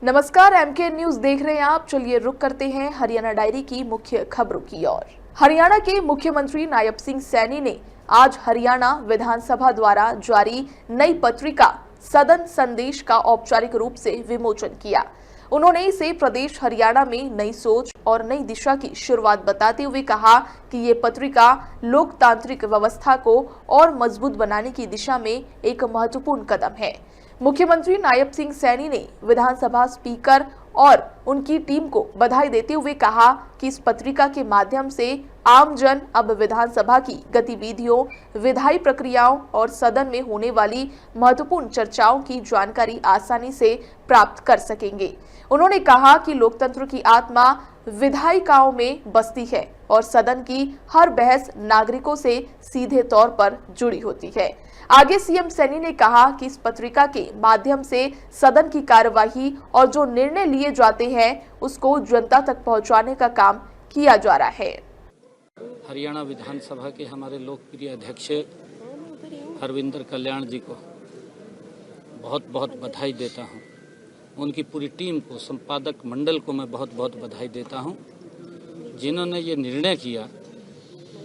नमस्कार, MK news देख रहे हैं आप। चलिए रुक करते हैं हरियाणा डायरी की मुख्य खबरों की ओर। हरियाणा के मुख्यमंत्री नायब सिंह सैनी ने आज हरियाणा विधानसभा द्वारा जारी नई पत्रिका सदन संदेश का औपचारिक रूप से विमोचन किया। उन्होंने इसे प्रदेश हरियाणा में नई सोच और नई दिशा की शुरुआत बताते हुए कहा कि ये पत्रिका लोकतांत्रिक व्यवस्था को और मजबूत बनाने की दिशा में एक महत्वपूर्ण कदम है। मुख्यमंत्री नायब सिंह सैनी ने विधानसभा स्पीकर और उनकी टीम को बधाई देते हुए कहा कि इस पत्रिका के माध्यम से आमजन अब विधानसभा की गतिविधियों, विधायी प्रक्रियाओं और सदन में होने वाली महत्वपूर्ण चर्चाओं की जानकारी आसानी से प्राप्त कर सकेंगे। उन्होंने कहा कि लोकतंत्र की आत्मा विधायिकाओं में बसती है और सदन की हर बहस नागरिकों से सीधे तौर पर जुड़ी होती है। आगे सीएम सैनी ने कहा कि इस पत्रिका के माध्यम से सदन की कार्यवाही और जो निर्णय लिए जाते हैं उसको जनता तक पहुंचाने का काम किया जा रहा है। हरियाणा विधानसभा के हमारे लोकप्रिय अध्यक्ष हरविंदर कल्याण जी को बहुत बहुत बधाई देता हूं। उनकी पूरी टीम को, संपादक मंडल को मैं बहुत बहुत बधाई देता हूं, जिन्होंने ये निर्णय किया।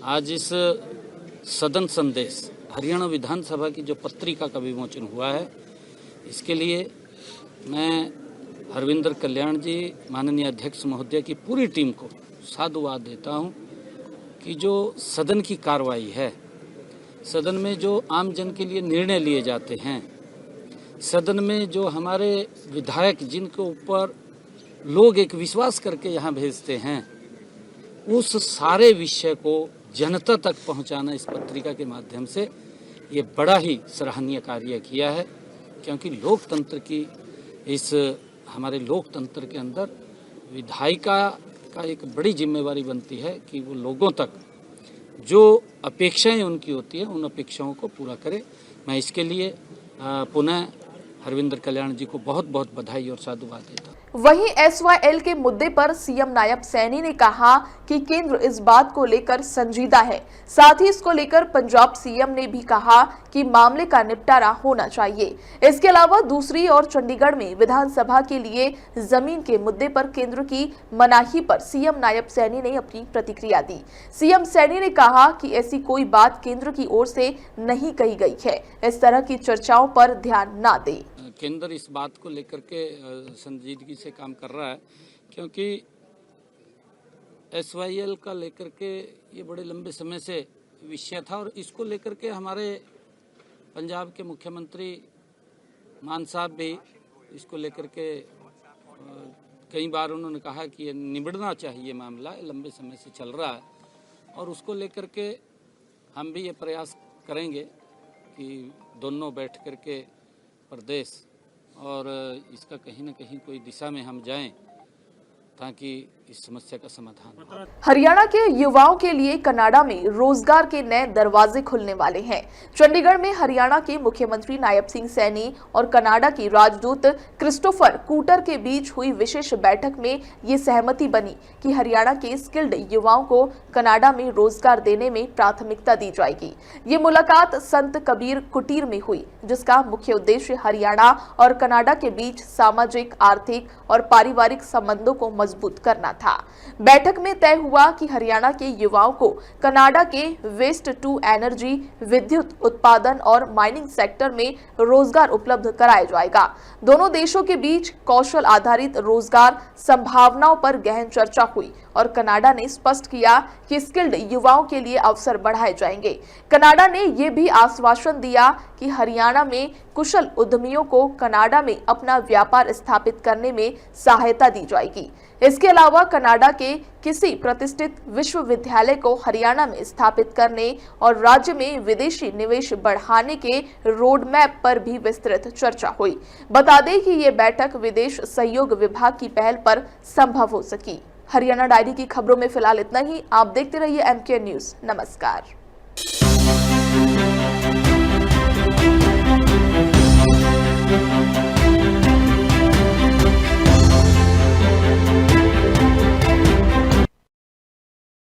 आज इस सदन संदेश हरियाणा विधानसभा की जो पत्रिका का विमोचन हुआ है, इसके लिए मैं हरविंदर कल्याण जी, माननीय अध्यक्ष महोदय की पूरी टीम को साधुवाद देता हूं कि जो सदन की कार्रवाई है, सदन में जो आम जन के लिए निर्णय लिए जाते हैं, सदन में जो हमारे विधायक जिनके ऊपर लोग एक विश्वास करके यहाँ भेजते हैं, उस सारे विषय को जनता तक पहुँचाना इस पत्रिका के माध्यम से ये बड़ा ही सराहनीय कार्य किया है। क्योंकि लोकतंत्र की हमारे लोकतंत्र के अंदर विधायिका का एक बड़ी जिम्मेवारी बनती है कि वो लोगों तक जो अपेक्षाएं उनकी होती है, उन अपेक्षाओं को पूरा करे। मैं इसके लिए पुनः हरविंदर कल्याण जी को बहुत बहुत बधाई और साधुवाद देता हूं। वहीं SYL के मुद्दे पर सीएम नायब सैनी ने कहा कि केंद्र इस बात को लेकर संजीदा है। साथ ही इसको लेकर पंजाब सीएम ने भी कहा कि मामले का निपटारा होना चाहिए। इसके अलावा दूसरी ओर चंडीगढ़ में विधानसभा के लिए जमीन के मुद्दे पर केंद्र की मनाही पर सीएम नायब सैनी ने अपनी प्रतिक्रिया दी। सीएम सैनी ने कहा कि ऐसी कोई बात केंद्र की ओर से नहीं कही गई है। इस तरह की चर्चाओं पर ध्यान न दें। केंद्र इस बात को लेकर के संजीदगी से काम कर रहा है, क्योंकि SYL का लेकर के ये बड़े लंबे समय से विषय था और इसको लेकर के हमारे पंजाब के मुख्यमंत्री मान साहब भी इसको लेकर के कई बार उन्होंने कहा कि ये निबड़ना चाहिए, मामला लंबे समय से चल रहा है और उसको लेकर के हम भी ये प्रयास करेंगे कि दोनों बैठ कर के प्रदेश और इसका कहीं न कहीं कोई दिशा में हम जाएं ताकि इस समस्या का समाधान। हरियाणा के युवाओं के लिए कनाडा में रोजगार के नए दरवाजे खुलने वाले हैं। चंडीगढ़ में हरियाणा के मुख्यमंत्री नायब सिंह सैनी और कनाडा की राजदूत क्रिस्टोफर कूटर के बीच हुई विशेष बैठक में ये सहमति बनी कि हरियाणा के स्किल्ड युवाओं को कनाडा में रोजगार देने में प्राथमिकता दी जाएगी। ये मुलाकात संत कबीर कुटीर में हुई, जिसका मुख्य उद्देश्य हरियाणा और कनाडा के बीच सामाजिक, आर्थिक और पारिवारिक संबंधों को मजबूत करना था। बैठक में तय हुआ कि हरियाणा के युवाओं को कनाडा के वेस्ट टू एनर्जी, विद्युत उत्पादन और माइनिंग सेक्टर में रोजगार उपलब्ध कराया जाएगा। दोनों देशों के बीच कौशल आधारित रोजगार संभावनाओं पर गहन चर्चा हुई और कनाडा ने स्पष्ट किया कि स्किल्ड युवाओं के लिए अवसर बढ़ाए जाएंगे। कनाडा ने यह भी आश्वासन दिया कि हरियाणा में कुशल उद्यमियों को कनाडा में अपना व्यापार स्थापित करने में सहायता दी जाएगी। इसके अलावा कनाडा के किसी प्रतिष्ठित विश्वविद्यालय को हरियाणा में स्थापित करने और राज्य में विदेशी निवेश बढ़ाने के रोड मैप पर भी विस्तृत चर्चा हुई। बता दें कि ये बैठक विदेश सहयोग विभाग की पहल पर संभव हो सकी। हरियाणा डायरी की खबरों में फिलहाल इतना ही। आप देखते रहिए एमके न्यूज। नमस्कार।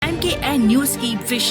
MKN न्यूज की विशेष